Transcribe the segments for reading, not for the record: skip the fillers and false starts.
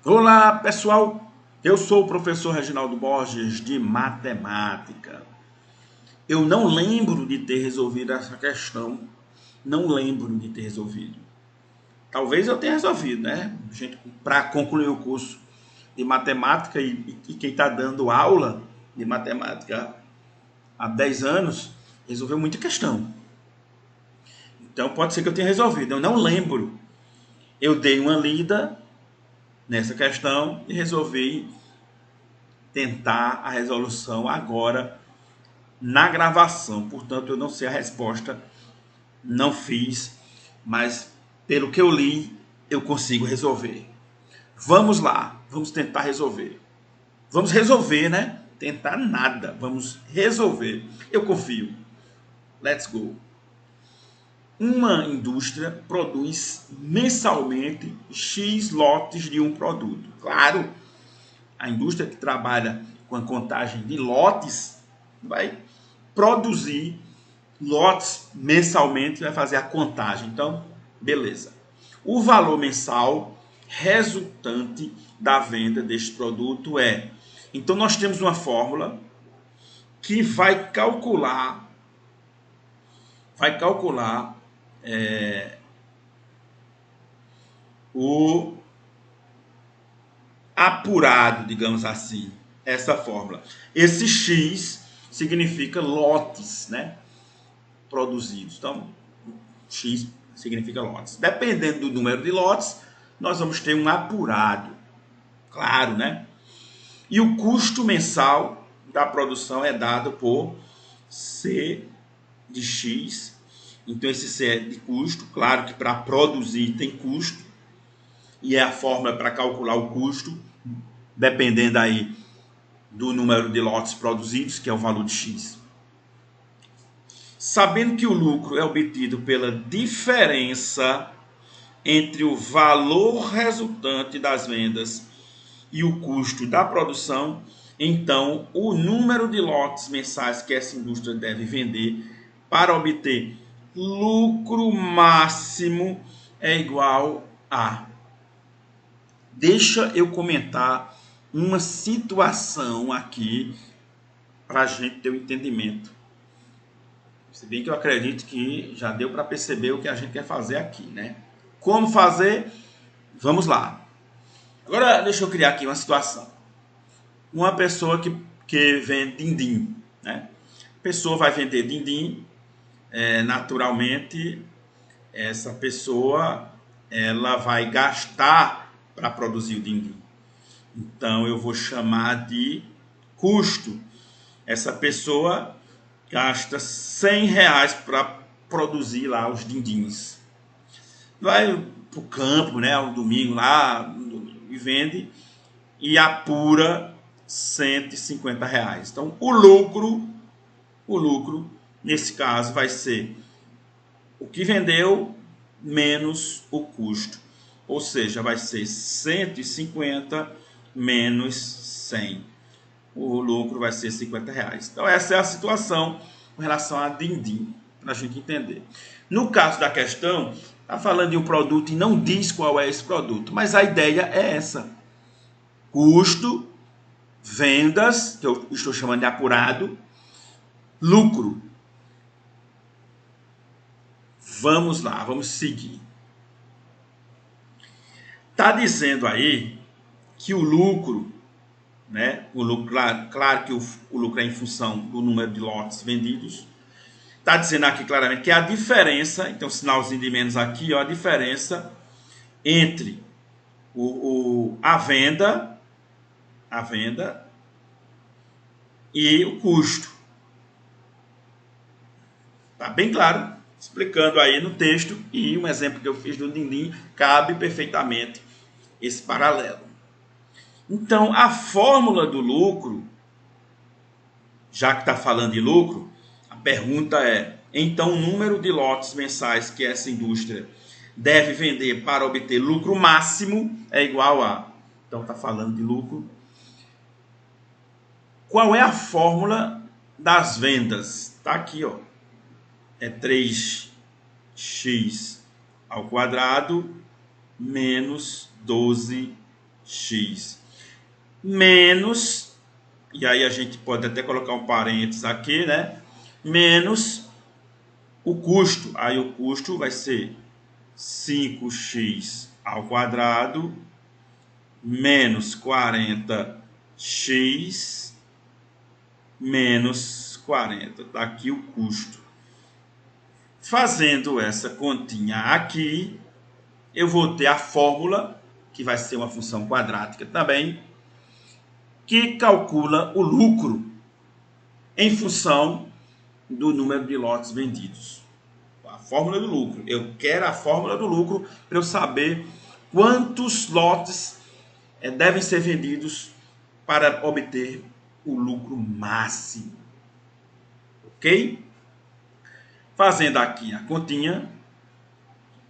Olá, pessoal. Eu sou o professor Reginaldo Borges de matemática. Eu não lembro de ter resolvido essa questão. Não lembro de ter resolvido. Talvez eu tenha resolvido, né? Gente, para concluir o curso de matemática e quem está dando aula de matemática há 10 anos resolveu muita questão. Então pode ser que eu tenha resolvido. Eu não lembro. Eu dei uma lida nessa questão e resolvi tentar a resolução agora na gravação. Portanto, eu não sei a resposta, não fiz, mas pelo que eu li, eu consigo resolver. Vamos lá, vamos tentar resolver. Vamos resolver, né? Tentar nada, vamos resolver. Eu confio. Let's go. Uma indústria produz mensalmente X lotes de um produto. Claro, a indústria que trabalha com a contagem de lotes vai produzir lotes mensalmente, vai fazer a contagem. Então, beleza. O valor mensal resultante da venda deste produto é. Então, nós temos uma fórmula que vai calcular o apurado, digamos assim, essa fórmula. Esse X significa lotes, né? Produzidos. Então, X significa lotes. Dependendo do número de lotes, nós vamos ter um apurado. Claro, né? E o custo mensal da produção é dado por C de X. Então, esse C é de custo. Claro que para produzir tem custo. E é a fórmula para calcular o custo, dependendo aí do número de lotes produzidos, que é o valor de X. Sabendo que o lucro é obtido pela diferença entre o valor resultante das vendas e o custo da produção, então o número de lotes mensais que essa indústria deve vender para obter lucro máximo é igual a. Deixa eu comentar uma situação aqui para a gente ter um entendimento. Se bem que eu acredito que já deu para perceber o que a gente quer fazer aqui, né? Como fazer? Vamos lá. Agora deixa eu criar aqui uma situação. Uma pessoa que vende din-din, né? A pessoa vai vender din-din, naturalmente essa pessoa ela vai gastar para produzir o din-din. Então eu vou chamar de custo. Essa pessoa gasta R$ 100 para produzir lá os dindins. Vai para o campo, né, um domingo lá, e vende e apura R$ 150. Então o lucro nesse caso vai ser o que vendeu menos o custo. Ou seja, vai ser 150 menos 100. O lucro vai ser R$ 50. Então essa é a situação com relação a din-din, para a gente entender. No caso da questão, está falando de um produto e não diz qual é esse produto, mas a ideia é essa. Custo, vendas, que eu estou chamando de apurado, lucro. Vamos lá, vamos seguir. Está dizendo aí que o lucro, né? O lucro, claro que o lucro é em função do número de lotes vendidos. Está dizendo aqui claramente que a diferença, então sinalzinho de menos aqui, ó, a diferença entre a venda e o custo. Tá bem claro, explicando aí no texto, e um exemplo que eu fiz do din-din cabe perfeitamente esse paralelo. Então, a fórmula do lucro, já que está falando de lucro, a pergunta é, então o número de lotes mensais que essa indústria deve vender para obter lucro máximo é igual a... Então está falando de lucro. Qual é a fórmula das vendas? Está aqui, ó. É 3x ao quadrado menos 12x x menos, e aí a gente pode até colocar um parênteses aqui, né? Menos o custo. Aí o custo vai ser 5x ao quadrado menos 40x menos 40. Está aqui o custo. Fazendo essa continha aqui, eu vou ter a fórmula, que vai ser uma função quadrática também, que calcula o lucro em função do número de lotes vendidos. A fórmula do lucro. Eu quero a fórmula do lucro para eu saber quantos lotes devem ser vendidos para obter o lucro máximo. Ok? Fazendo aqui a continha,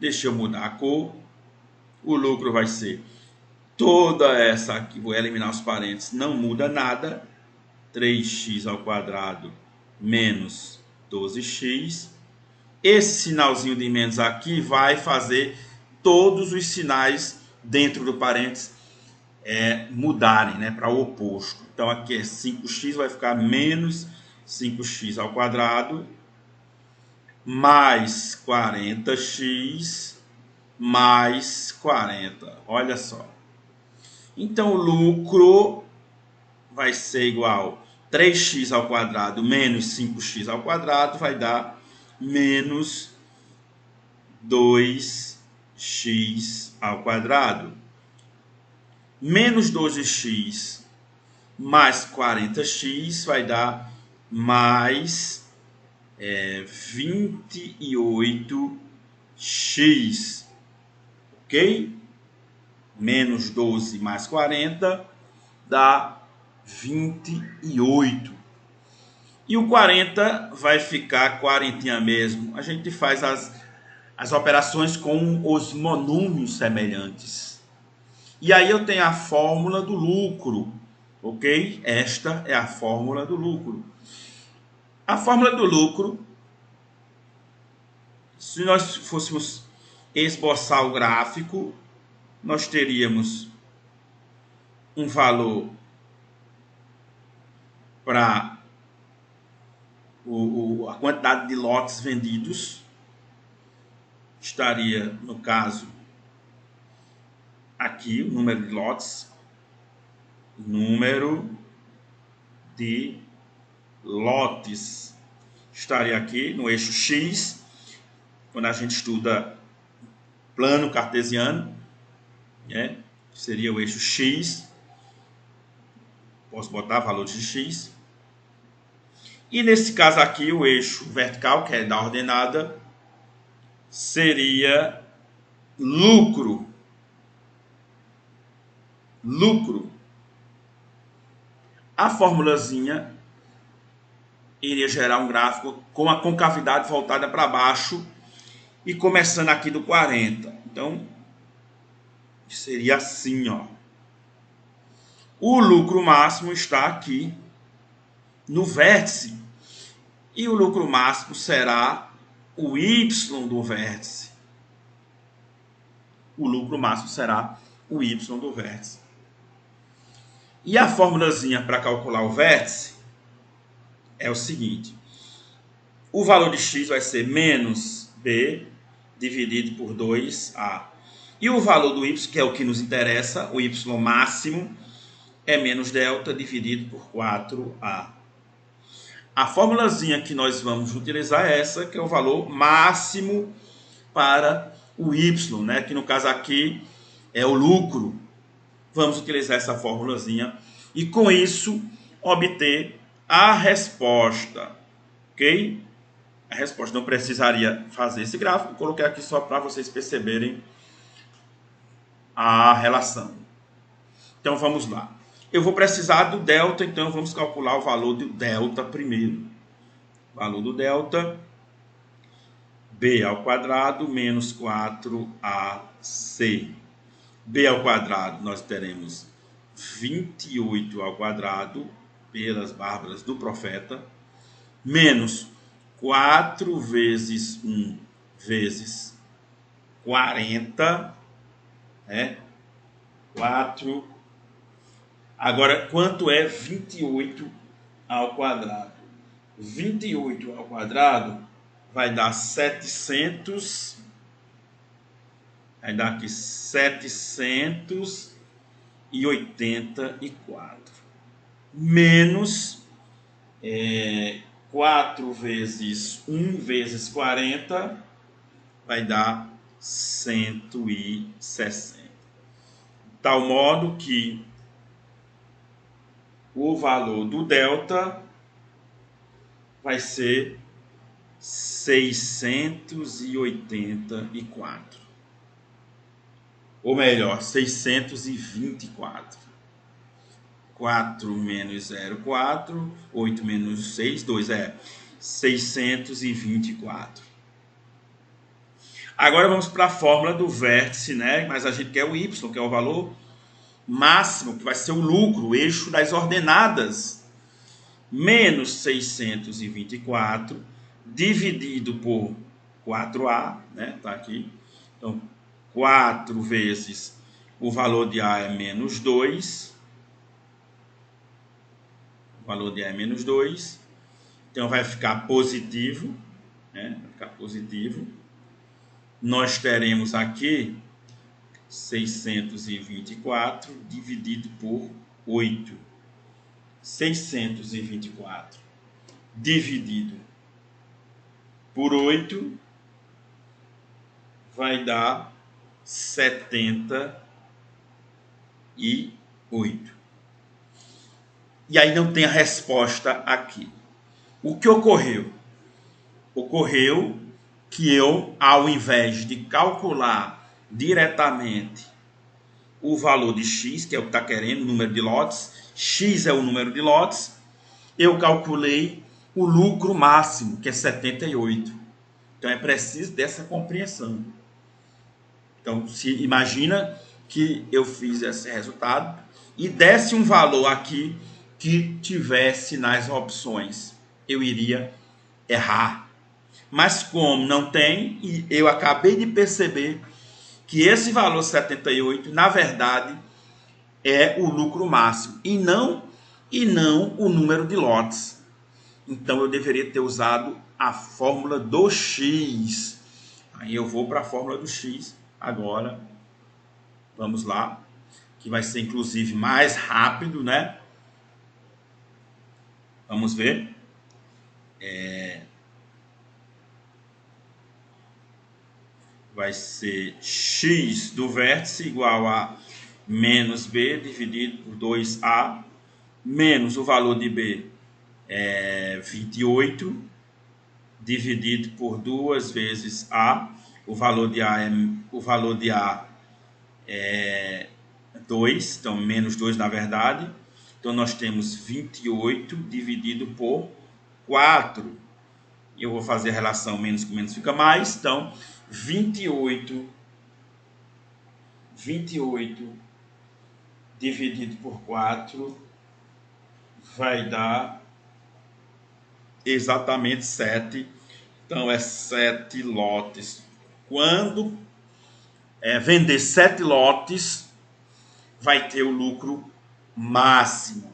deixa eu mudar a cor. O lucro vai ser toda essa aqui, vou eliminar os parênteses, não muda nada. 3x ao quadrado menos 12x. Esse sinalzinho de menos aqui vai fazer todos os sinais dentro do parênteses mudarem, né, para o oposto. Então aqui é 5x, vai ficar menos 5x ao quadrado mais 40x mais 40. Olha só. Então o lucro vai ser igual a 3x ao quadrado menos 5x ao quadrado, vai dar menos 2x ao quadrado. Menos 12x mais 40x vai dar mais 28x. Ok? Menos 12 mais 40 dá 28. E o 40 vai ficar quarentinha mesmo. A gente faz as operações com os monúmios semelhantes. E aí eu tenho a fórmula do lucro. Ok? Esta é a fórmula do lucro. A fórmula do lucro, se nós fôssemos esboçar o gráfico, nós teríamos um valor para a quantidade de lotes vendidos. Estaria, no caso, aqui o número de lotes. Número de lotes estaria aqui no eixo X. Quando a gente estuda plano cartesiano, né, seria o eixo X. Posso botar valores de X. E nesse caso aqui, o eixo vertical, que é da ordenada, seria lucro. Lucro. A formulazinha iria gerar um gráfico com a concavidade voltada para baixo e começando aqui do 40. Então, seria assim, ó. O lucro máximo está aqui no vértice. E o lucro máximo será o y do vértice. O lucro máximo será o y do vértice. E a formulazinha para calcular o vértice é o seguinte. O valor de x vai ser menos b dividido por 2a. E o valor do y, que é o que nos interessa, o y máximo, é menos delta dividido por 4a. A formulazinha que nós vamos utilizar é essa, que é o valor máximo para o y, né? Que no caso aqui é o lucro. Vamos utilizar essa formulazinha e com isso obter a resposta, ok? A resposta. Não precisaria fazer esse gráfico, coloquei aqui só para vocês perceberem a relação. Então vamos lá. Eu vou precisar do delta, então vamos calcular o valor do delta primeiro. Valor do delta, b ao quadrado menos 4ac. B ao quadrado nós teremos 28 ao quadrado, pelas bárbaras do profeta, menos 4 vezes 1 vezes 40, né? 4. Agora, quanto é 28 ao quadrado? 28 ao quadrado vai dar 700. Vai dar aqui 784. Menos 4 vezes 1 vezes 40 vai dar 160. De tal modo que o valor do delta vai ser 684. Ou melhor, 624. 4 menos 0, 4. 8 menos 6, 2. 624. Agora vamos para a fórmula do vértice, né? Mas a gente quer o y, que é o valor máximo, que vai ser o lucro, o eixo das ordenadas. Menos 624 dividido por 4A, né? Tá aqui. Então, 4 vezes o valor de A é menos 2. O valor de A é menos 2. Então, vai ficar positivo, né? Vai ficar positivo. Nós teremos aqui 624 dividido por 8. 624 dividido por 8 vai dar 78. E aí não tem a resposta aqui. O que ocorreu? Ocorreu que eu, ao invés de calcular diretamente o valor de x, que é o que está querendo, o número de lotes, x é o número de lotes, eu calculei o lucro máximo, que é 78. Então é preciso dessa compreensão. Então, se imagina que eu fiz esse resultado e desse um valor aqui que tivesse nas opções, eu iria errar. Mas como não tem, e eu acabei de perceber que esse valor 78, na verdade, é o lucro máximo e não o número de lotes. Então eu deveria ter usado a fórmula do x. Aí eu vou para a fórmula do x agora. Vamos lá, que vai ser inclusive mais rápido, né? Vamos ver. Vai ser x do vértice igual a menos b dividido por 2a, menos o valor de b é 28, dividido por 2 vezes a, o valor de a é 2, então menos 2 na verdade. Então nós temos 28 dividido por 4. E eu vou fazer a relação menos com menos fica mais, então 28 dividido por 4 vai dar exatamente 7. Então é 7 lotes. Quando vender 7 lotes, vai ter o lucro máximo.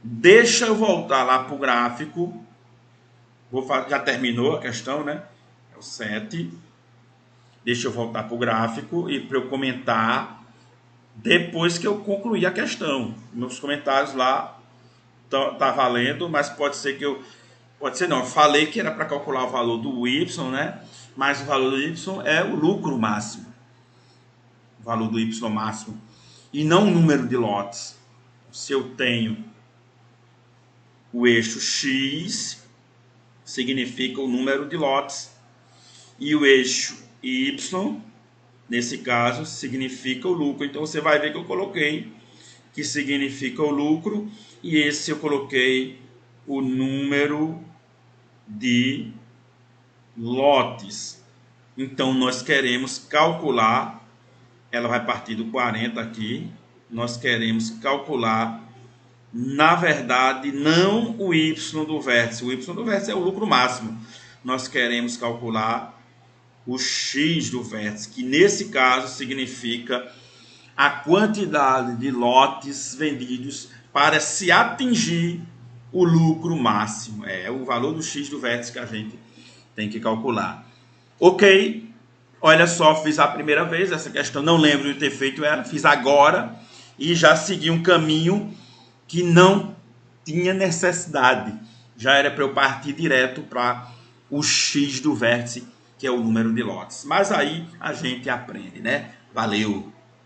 Deixa eu voltar lá para o gráfico. Já terminou a questão, né? É o 7. Deixa eu voltar para o gráfico e para eu comentar depois que eu concluir a questão. Meus comentários lá tá valendo, mas pode ser que eu... Pode ser não, eu falei que era para calcular o valor do Y, né? Mas o valor do Y é o lucro máximo. O valor do Y máximo. E não o número de lotes. Se eu tenho o eixo X, significa o número de lotes. E o eixo Y, nesse caso, significa o lucro. Então você vai ver que eu coloquei que significa o lucro. E esse eu coloquei o número de lotes. Então nós queremos calcular, ela vai partir do 40 aqui, nós queremos calcular, na verdade, não o Y do vértice. O Y do vértice é o lucro máximo. Nós queremos calcular o X do vértice, que nesse caso significa a quantidade de lotes vendidos para se atingir o lucro máximo. É o valor do X do vértice que a gente tem que calcular. Ok, olha só, fiz a primeira vez essa questão, não lembro de ter feito ela, fiz agora e já segui um caminho que não tinha necessidade. Já era para eu partir direto para o X do vértice, que é o número de lotes. Mas aí a gente aprende, né? Valeu!